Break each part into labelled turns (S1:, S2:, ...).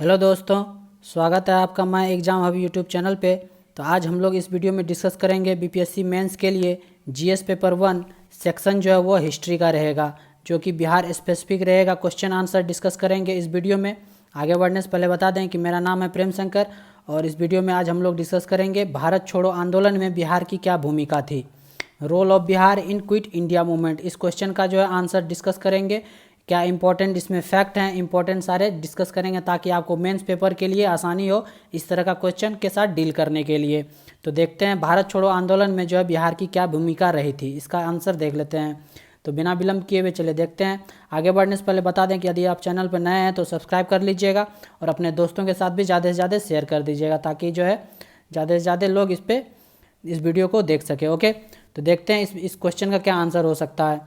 S1: Hello दोस्तों, स्वागत है आपका my exam hub YouTube channel पे। तो आज हम लोग इस वीडियो में डिस्कस करेंगे बीपीएससी मेंस के लिए जीएस पेपर 1 सेक्शन जो है वो हिस्ट्री का रहेगा, जो कि बिहार स्पेसिफिक रहेगा। क्वेश्चन आंसर डिस्कस करेंगे इस वीडियो में। आगे बढ़ने से पहले बता दें कि मेरा नाम है प्रेम शंकर और इस वीडियो में आज हम लोग डिस्कस करेंगे भारत छोड़ो आंदोलन में बिहार की क्या भूमिका थी, role of Bihar in quit India movement. इस क्वेश्चन का जो है आंसर डिस्कस करेंगे। क्या इंपॉर्टेंट इसमें फैक्ट हैं, इंपॉर्टेंट सारे डिस्कस करेंगे ताकि आपको मेंस पेपर के लिए आसानी हो इस तरह का क्वेश्चन के साथ डील करने के लिए। तो देखते हैं भारत छोड़ो आंदोलन में जो है बिहार की क्या भूमिका रही थी, इसका आंसर देख लेते हैं। तो बिना विलंब किए हुए चले देखते हैं। आगे बढ़ने से पहले बता दें कि यदि आप चैनल पर नए हैं तो सब्सक्राइब कर लीजिएगा और अपने दोस्तों के साथ भी ज़्यादा से ज़्यादा शेयर कर दीजिएगा ताकि जो है ज़्यादा से ज़्यादा लोग इस वीडियो को देख सके। ओके, तो देखते हैं इस क्वेश्चन का क्या आंसर हो सकता है।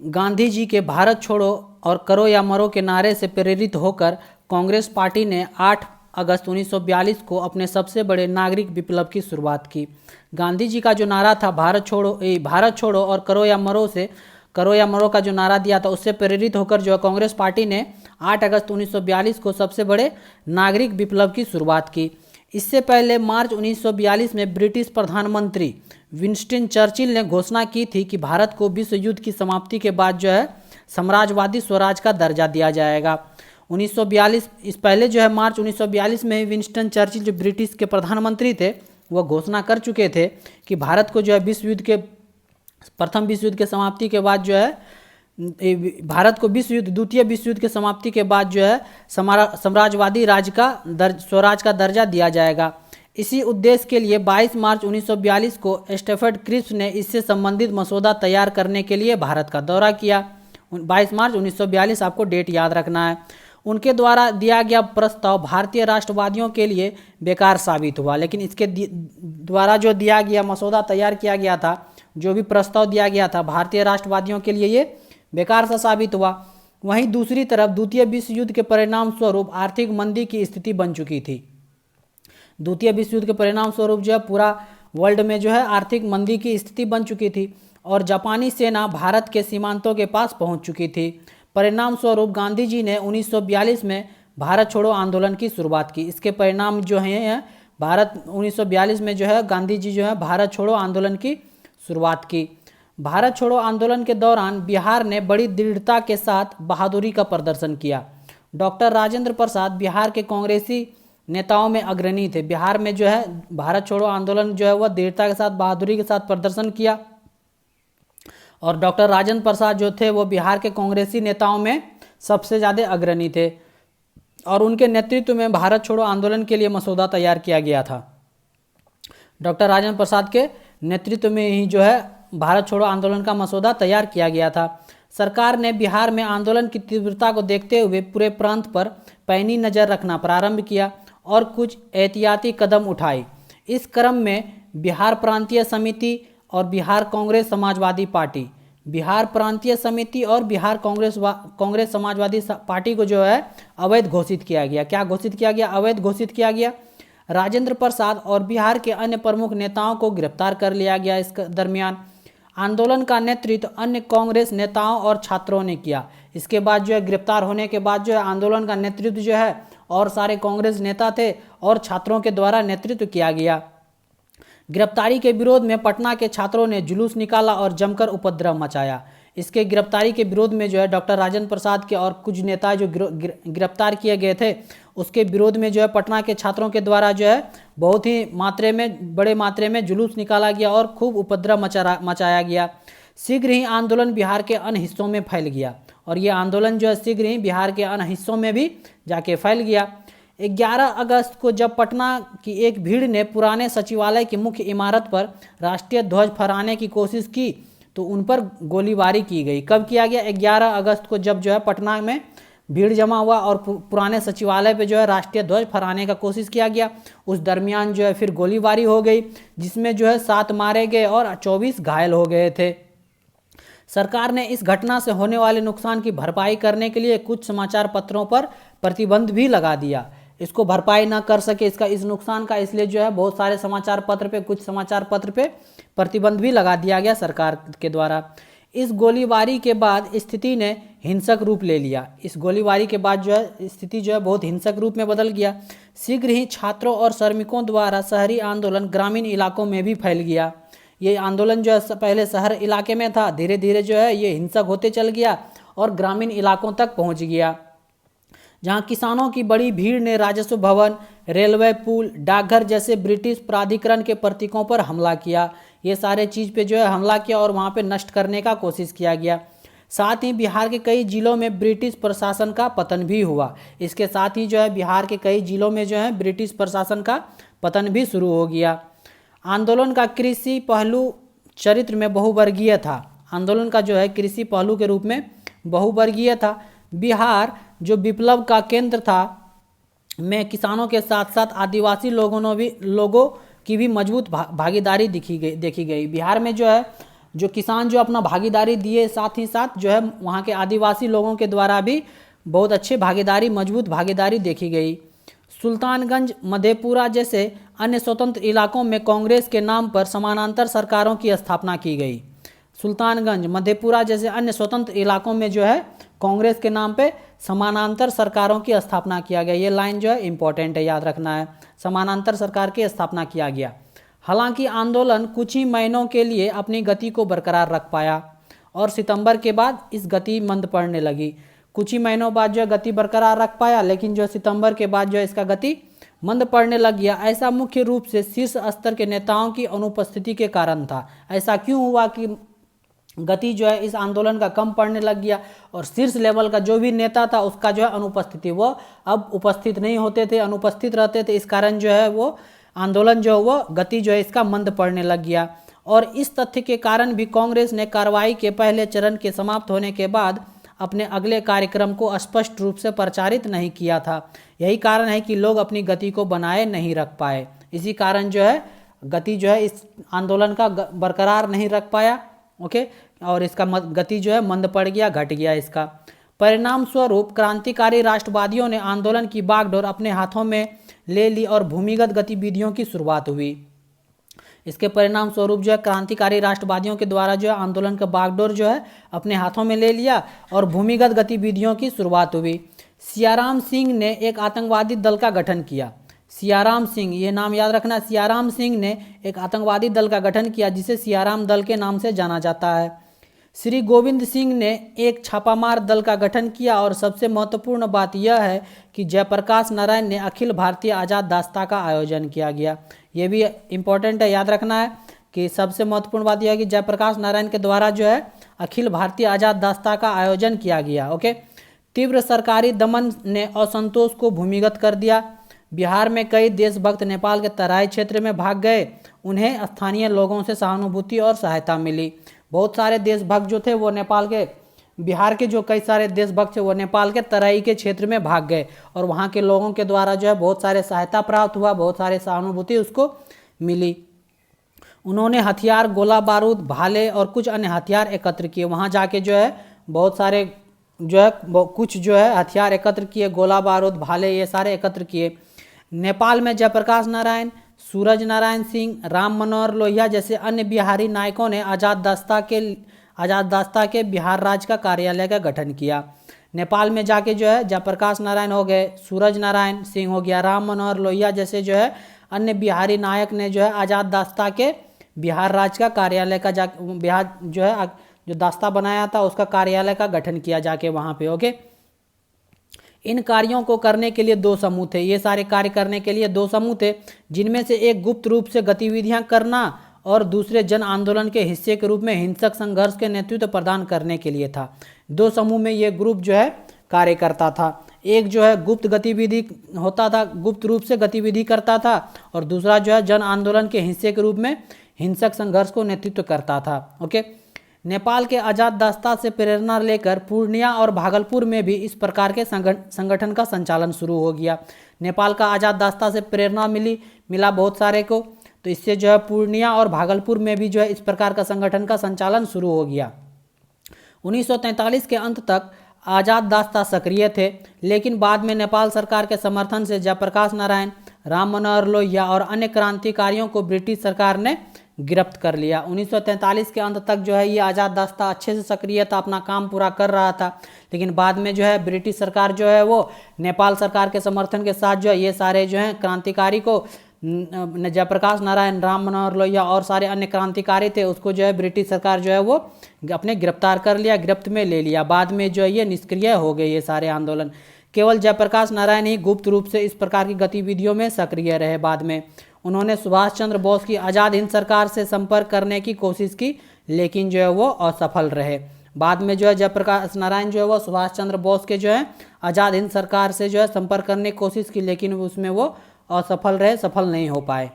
S1: गांधी जी के भारत छोड़ो और करो या मरो के नारे से प्रेरित होकर कांग्रेस पार्टी ने 8 अगस्त 1942 को अपने सबसे बड़े नागरिक विप्लव की शुरुआत की। गांधी जी का जो नारा था भारत छोड़ो और करो या मरो का जो नारा दिया था उससे प्रेरित होकर जो है कांग्रेस पार्टी ने 8 अगस्त 1942 को सबसे बड़े नागरिक विप्लव की शुरुआत की। इससे पहले मार्च 1942 में ब्रिटिश प्रधानमंत्री विंस्टन चर्चिल ने घोषणा की थी कि भारत को विश्व युद्ध की समाप्ति के बाद जो है साम्राज्यवादी स्वराज का दर्जा दिया जाएगा। 1942 इस पहले जो है मार्च 1942 में ही विंस्टन चर्चिल जो ब्रिटिश के प्रधानमंत्री थे वो घोषणा कर चुके थे कि भारत को जो है प्रथम विश्व युद्ध के समाप्ति के बाद जो है भारत को द्वितीय विश्व युद्ध के समाप्ति के बाद जो है साम्राज्यवादी स्वराज का दर्जा दिया जाएगा। इसी उद्देश्य के लिए 22 मार्च 1942 को स्टैफर्ड क्रिप्स ने इससे संबंधित मसौदा तैयार करने के लिए भारत का दौरा किया। 22 मार्च 1942 आपको डेट याद रखना है। उनके द्वारा दिया गया प्रस्ताव भारतीय राष्ट्रवादियों के लिए बेकार साबित हुआ, लेकिन इसके द्वारा जो दिया गया मसौदा तैयार किया गया था, जो भी प्रस्ताव दिया गया था भारतीय राष्ट्रवादियों के लिए ये बेकार सा साबित हुआ। वहीं दूसरी तरफ द्वितीय विश्व युद्ध के परिणाम स्वरूप आर्थिक मंदी की स्थिति बन चुकी थी। द्वितीय विश्व युद्ध के परिणाम स्वरूप जो है पूरा वर्ल्ड में जो है आर्थिक मंदी की स्थिति बन चुकी थी और जापानी सेना भारत के सीमांतों के पास पहुंच चुकी थी। परिणाम स्वरूप गांधी जी ने 1942 में भारत छोड़ो आंदोलन की शुरुआत की। इसके परिणाम जो हैं भारत 1942 में जो है गांधी जी जो है भारत छोड़ो आंदोलन की शुरुआत की। भारत छोड़ो आंदोलन के दौरान बिहार ने बड़ी दृढ़ता के साथ बहादुरी का प्रदर्शन किया। डॉक्टर राजेंद्र प्रसाद बिहार के कांग्रेसी नेताओं में अग्रणी थे। बिहार में जो है भारत छोड़ो आंदोलन जो है वह दृढ़ता के साथ बहादुरी के साथ प्रदर्शन किया और डॉक्टर राजेंद्र प्रसाद जो थे वो बिहार के कांग्रेसी नेताओं में सबसे ज़्यादा अग्रणी थे और उनके नेतृत्व में भारत छोड़ो आंदोलन के लिए मसौदा तैयार किया गया था। डॉक्टर राजेंद्र प्रसाद के नेतृत्व में ही जो है भारत छोड़ो आंदोलन का मसौदा तैयार किया गया था। सरकार ने बिहार में आंदोलन की तीव्रता को देखते हुए पूरे प्रांत पर पैनी नज़र रखना प्रारंभ किया और कुछ एहतियाती कदम उठाए। इस क्रम में बिहार प्रांतीय समिति और बिहार कांग्रेस समाजवादी पार्टी, बिहार प्रांतीय समिति और बिहार कांग्रेस समाजवादी पार्टी को जो है अवैध घोषित किया गया। क्या घोषित किया गया? अवैध घोषित किया गया। राजेंद्र प्रसाद और बिहार के अन्य प्रमुख नेताओं को गिरफ्तार कर लिया गया। इस दरमियान आंदोलन का नेतृत्व अन्य कांग्रेस नेताओं और छात्रों ने किया। इसके बाद जो है गिरफ्तार होने के बाद जो है आंदोलन का नेतृत्व जो है और सारे कांग्रेस नेता थे और छात्रों के द्वारा नेतृत्व किया गया। गिरफ्तारी के विरोध में पटना के छात्रों ने जुलूस निकाला और जमकर उपद्रव मचाया। इसके गिरफ्तारी के विरोध में जो है डॉक्टर राजेंद्र प्रसाद के और कुछ नेता जो गिरफ्तार किए गए थे उसके विरोध में जो है पटना के छात्रों के द्वारा जो है बहुत ही बड़े मात्रे में जुलूस निकाला गया और खूब उपद्रव मचाया गया। शीघ्र ही आंदोलन बिहार के अन्य हिस्सों में फैल गया और ये आंदोलन जो है शीघ्र ही बिहार के अन्य हिस्सों में भी जाके फैल गया। 11 अगस्त को जब पटना की एक भीड़ ने पुराने सचिवालय की मुख्य इमारत पर राष्ट्रीय ध्वज फहराने की कोशिश की तो उन पर गोलीबारी की गई। कब किया गया? 11 अगस्त को जब जो है पटना में भीड़ जमा हुआ और पुराने सचिवालय पे जो है राष्ट्रीय ध्वज फहराने का कोशिश किया गया। उस दरमियान जो है फिर गोलीबारी हो गई जिसमें जो है 7 मारे गए और 24 घायल हो गए थे। सरकार ने इस घटना से होने वाले नुकसान की भरपाई करने के लिए कुछ समाचार पत्रों पर प्रतिबंध भी लगा दिया। इसको भरपाई ना कर सके इस नुकसान का, इसलिए जो है बहुत सारे कुछ समाचार पत्र पे प्रतिबंध भी लगा दिया गया सरकार के द्वारा। इस गोलीबारी के बाद स्थिति ने हिंसक रूप ले लिया। इस गोलीबारी के बाद जो है स्थिति जो है बहुत हिंसक रूप में बदल गया। शीघ्र ही छात्रों और श्रमिकों द्वारा शहरी आंदोलन ग्रामीण इलाकों में भी फैल गया। ये आंदोलन जो है पहले शहर इलाके में था, धीरे धीरे जो है ये हिंसक होते चल गया और ग्रामीण इलाकों तक पहुंच गया, जहां किसानों की बड़ी भीड़ ने राजस्व भवन, रेलवे पुल, डाकघर जैसे ब्रिटिश प्राधिकरण के प्रतीकों पर हमला किया। ये सारे चीज़ पे जो है हमला किया और वहाँ पे नष्ट करने का कोशिश किया गया। साथ ही बिहार के कई जिलों में ब्रिटिश प्रशासन का पतन भी हुआ। इसके साथ ही जो है बिहार के कई जिलों में जो है ब्रिटिश प्रशासन का पतन भी शुरू हो गया। आंदोलन का कृषि पहलू चरित्र में बहुवर्गीय था। आंदोलन का जो है कृषि पहलू के रूप में बहुवर्गीय था। बिहार जो विप्लव का केंद्र था में किसानों के साथ साथ आदिवासी लोगों की भी मजबूत भागीदारी देखी गई। बिहार में जो है जो किसान जो अपना भागीदारी दिए, साथ ही साथ जो है वहाँ के आदिवासी लोगों के द्वारा भी बहुत अच्छे मजबूत भागीदारी देखी गई। सुल्तानगंज, मधेपुरा जैसे अन्य स्वतंत्र इलाकों में कांग्रेस के नाम पर समानांतर सरकारों की स्थापना की गई। सुल्तानगंज, मधेपुरा जैसे अन्य स्वतंत्र इलाकों में जो है कांग्रेस के नाम पे समानांतर सरकारों की स्थापना किया गया। ये लाइन जो है इम्पोर्टेंट है, याद रखना है। समानांतर सरकार की स्थापना किया गया। हालांकि आंदोलन कुछ ही महीनों के लिए अपनी गति को बरकरार रख पाया और सितंबर के बाद इस गति मंद पड़ने लगी। कुछ ही महीनों बाद जो है गति बरकरार रख पाया, लेकिन जो सितंबर के बाद जो है इसका गति मंद पड़ने लग गया। ऐसा मुख्य रूप से शीर्ष स्तर के नेताओं की अनुपस्थिति के कारण था। ऐसा क्यों हुआ कि गति जो है इस आंदोलन का कम पड़ने लग गया और शीर्ष लेवल का जो भी नेता था उसका जो है अनुपस्थिति, वो अब उपस्थित नहीं होते थे, अनुपस्थित रहते थे। इस कारण जो है वो आंदोलन जो है वो गति जो है इसका मंद पड़ने लग गया। और इस तथ्य के कारण भी कांग्रेस ने कार्रवाई के पहले चरण के समाप्त होने के बाद अपने अगले कार्यक्रम को स्पष्ट रूप से प्रचारित नहीं किया था। यही कारण है कि लोग अपनी गति को बनाए नहीं रख पाए। इसी कारण जो है गति जो है इस आंदोलन का बरकरार नहीं रख पाया। ओके, और इसका गति जो है मंद पड़ गया, घट गया इसका। परिणाम स्वरूप क्रांतिकारी राष्ट्रवादियों ने आंदोलन की बागडोर अपने हाथों में ले ली और भूमिगत गतिविधियों की शुरुआत हुई। इसके परिणाम स्वरूप जो है क्रांतिकारी राष्ट्रवादियों के द्वारा जो है आंदोलन का बागडोर जो है अपने हाथों में ले लिया और भूमिगत गतिविधियों की शुरुआत हुई। सियाराम सिंह ने एक आतंकवादी दल का गठन किया। सियाराम सिंह, ये नाम याद रखना। सियाराम सिंह ने एक आतंकवादी दल का गठन किया जिसे सियाराम दल के नाम से जाना जाता है। श्री गोविंद सिंह ने एक छापामार दल का गठन किया और सबसे महत्वपूर्ण बात यह है कि जयप्रकाश नारायण ने अखिल भारतीय आज़ाद दास्ता का आयोजन किया गया। ये भी इम्पोर्टेंट है, याद रखना है कि सबसे महत्वपूर्ण बात यह है कि जयप्रकाश नारायण के द्वारा जो है अखिल भारतीय आज़ाद दास्ता का आयोजन किया गया। ओके, तीव्र सरकारी दमन ने असंतोष को भूमिगत कर दिया। बिहार में कई देशभक्त नेपाल के तराई क्षेत्र में भाग गए। उन्हें स्थानीय लोगों से सहानुभूति और सहायता मिली। बहुत सारे देशभक्त जो थे वो नेपाल के, बिहार के जो कई सारे देशभक्त थे वो नेपाल के तराई के क्षेत्र में भाग गए और वहाँ के लोगों के द्वारा जो है बहुत सारे सहायता प्राप्त हुआ, बहुत सारे सहानुभूति उसको मिली। उन्होंने हथियार, गोला बारूद, भाले और कुछ अन्य हथियार एकत्र किए। वहाँ जाके जो है बहुत सारे जो है कुछ जो है हथियार एकत्र किए, गोला बारूद, भाले, ये सारे एकत्र किए। नेपाल में जयप्रकाश नारायण, सूरज नारायण सिंह, राम मनोहर लोहिया जैसे अन्य बिहारी नायकों ने आज़ाद दास्ता के बिहार राज्य का कार्यालय का गठन किया। नेपाल में जाके जो है जयप्रकाश नारायण हो गए, सूरज नारायण सिंह हो गया, राम मनोहर लोहिया जैसे जो है अन्य बिहारी नायक ने जो है आज़ाद दास्ता के बिहार राज्य का कार्यालय का बिहार जो है जो दास्ता बनाया था उसका कार्यालय का गठन किया जाके वहाँ पे। ओके, इन कार्यों को करने के लिए दो समूह थे। ये सारे कार्य करने के लिए दो समूह थे, जिनमें से एक गुप्त रूप से गतिविधियां करना और दूसरे जन आंदोलन के हिस्से के रूप में हिंसक संघर्ष के नेतृत्व प्रदान करने के लिए था। दो समूह में ये ग्रुप जो है कार्य करता था। एक जो है गुप्त गतिविधि होता था, गुप्त रूप से गतिविधि करता था, और दूसरा जो है जन आंदोलन के हिस्से के रूप में हिंसक संघर्ष को नेतृत्व करता था। ओके, नेपाल के आज़ाद दास्ता से प्रेरणा लेकर पूर्णिया और भागलपुर में भी इस प्रकार के संगठन का संचालन शुरू हो गया। नेपाल का आज़ाद दास्ता से प्रेरणा मिला बहुत सारे को, तो इससे जो है पूर्णिया और भागलपुर में भी जो है इस प्रकार का संगठन का संचालन शुरू हो गया। 1943 के अंत तक आज़ाद दास्ता सक्रिय थे, लेकिन बाद में नेपाल सरकार के समर्थन से जयप्रकाश नारायण, राम मनोहर लोहिया और अन्य क्रांतिकारियों को ब्रिटिश सरकार ने गिरफ्त कर लिया। 1943 के अंत तक जो है ये आज़ाद दस्ता अच्छे से सक्रिय था, अपना काम पूरा कर रहा था। लेकिन बाद में जो है ब्रिटिश सरकार जो है वो नेपाल सरकार के समर्थन के साथ जो है ये सारे जो हैं क्रांतिकारी को जयप्रकाश नारायण, राम मनोहर लोहिया और सारे अन्य क्रांतिकारी थे, उसको जो है ब्रिटिश सरकार जो है वो अपने गिरफ्तार कर लिया, गिरफ्त में ले लिया। बाद में जो है ये निष्क्रिय हो गए ये सारे आंदोलन। केवल जयप्रकाश नारायण ही गुप्त रूप से इस प्रकार की गतिविधियों में सक्रिय रहे। बाद में उन्होंने सुभाष चंद्र बोस की आज़ाद हिंद सरकार से संपर्क करने की कोशिश की, लेकिन जो है वो असफल रहे। बाद में जो है जयप्रकाश नारायण जो है वो सुभाष चंद्र बोस के जो है आज़ाद हिंद सरकार से जो है संपर्क करने की कोशिश की, लेकिन उसमें वो असफल रहे, सफल नहीं हो पाए।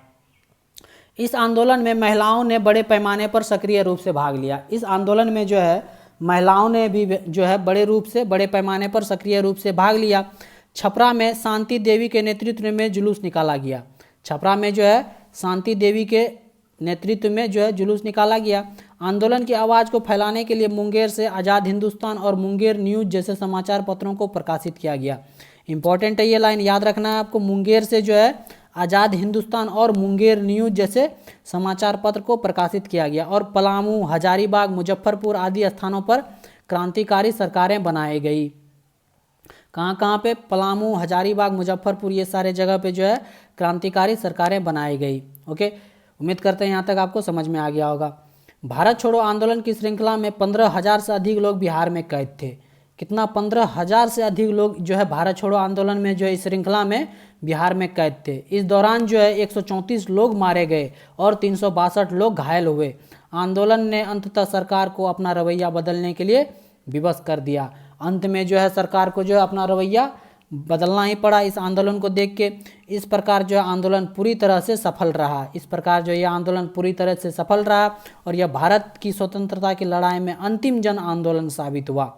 S1: इस आंदोलन में महिलाओं ने बड़े पैमाने पर सक्रिय रूप से भाग लिया। इस आंदोलन में जो है महिलाओं ने भी जो है बड़े पैमाने पर सक्रिय रूप से भाग लिया। छपरा में शांति देवी के नेतृत्व में जुलूस निकाला गया। छपरा में जो है शांति देवी के नेतृत्व में जो है जुलूस निकाला गया। आंदोलन की आवाज़ को फैलाने के लिए मुंगेर से आज़ाद हिंदुस्तान और मुंगेर न्यूज़ जैसे समाचार पत्रों को प्रकाशित किया गया। इंपॉर्टेंट है ये लाइन, याद रखना है आपको। मुंगेर से जो है आज़ाद हिंदुस्तान और मुंगेर न्यूज़ जैसे समाचार पत्र को प्रकाशित किया गया। और पलामू, हजारीबाग, मुजफ्फरपुर आदि स्थानों पर क्रांतिकारी सरकारें बनाई गई। कहाँ पे? पलामू, हजारीबाग, मुजफ्फरपुर, ये सारे जगह पे जो है क्रांतिकारी सरकारें बनाई गई। ओके, उम्मीद करते हैं यहाँ तक आपको समझ में आ गया होगा। भारत छोड़ो आंदोलन की श्रृंखला में 15,000 से अधिक लोग बिहार में कैद थे। कितना? 15,000 से अधिक लोग जो है भारत छोड़ो आंदोलन में जो है इस श्रृंखला में बिहार में कैद थे। इस दौरान जो है 134 लोग मारे गए और 362 लोग घायल हुए। आंदोलन ने अंततः सरकार को अपना रवैया बदलने के लिए विवश कर दिया। अंत में जो है सरकार को जो है अपना रवैया बदलना ही पड़ा इस आंदोलन को देख के। इस प्रकार जो है आंदोलन पूरी तरह से सफल रहा। इस प्रकार जो यह आंदोलन पूरी तरह से सफल रहा और यह भारत की स्वतंत्रता की लड़ाई में अंतिम जन आंदोलन साबित हुआ।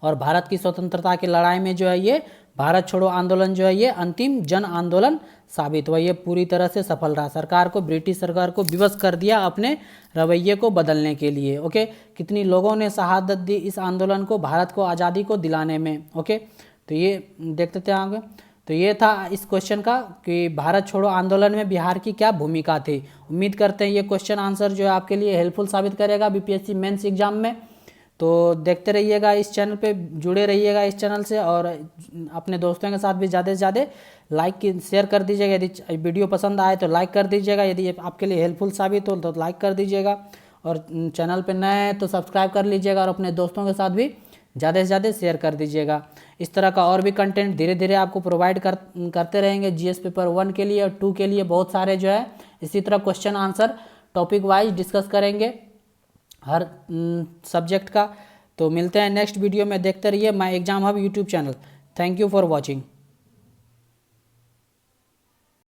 S1: और भारत की स्वतंत्रता की लड़ाई में जो है ये भारत छोड़ो आंदोलन जो है ये अंतिम जन आंदोलन साबित हुआ। ये पूरी तरह से सफल रहा। सरकार को, ब्रिटिश सरकार को विवश कर दिया अपने रवैये को बदलने के लिए। ओके, कितनी लोगों ने शहादत दी इस आंदोलन को, भारत को आज़ादी को दिलाने में। ओके, तो ये देखते थे आगे। तो ये था इस क्वेश्चन का कि भारत छोड़ो आंदोलन में बिहार की क्या भूमिका थी। उम्मीद करते हैं ये क्वेश्चन आंसर जो है आपके लिए हेल्पफुल साबित करेगा बीपीएससी मेंस एग्जाम में। तो देखते रहिएगा इस चैनल पे, जुड़े रहिएगा इस चैनल से और अपने दोस्तों के साथ भी ज़्यादा से ज़्यादा लाइक शेयर कर दीजिएगा। यदि वीडियो पसंद आए तो लाइक कर दीजिएगा, यदि आपके लिए हेल्पफुल साबित हो तो लाइक कर दीजिएगा। और चैनल पे नए हैं तो सब्सक्राइब कर लीजिएगा और अपने दोस्तों के साथ भी ज़्यादा से ज़्यादा शेयर कर दीजिएगा। इस तरह का और भी कंटेंट धीरे धीरे आपको प्रोवाइड करते रहेंगे। जीएस पेपर 1 के लिए और 2 के लिए बहुत सारे जो है इसी तरह question answer topic wise discuss करेंगे हर सब्जेक्ट का। तो मिलते हैं नेक्स्ट वीडियो में। देखते रहिए my exam hub YouTube channel. Thank you for watching.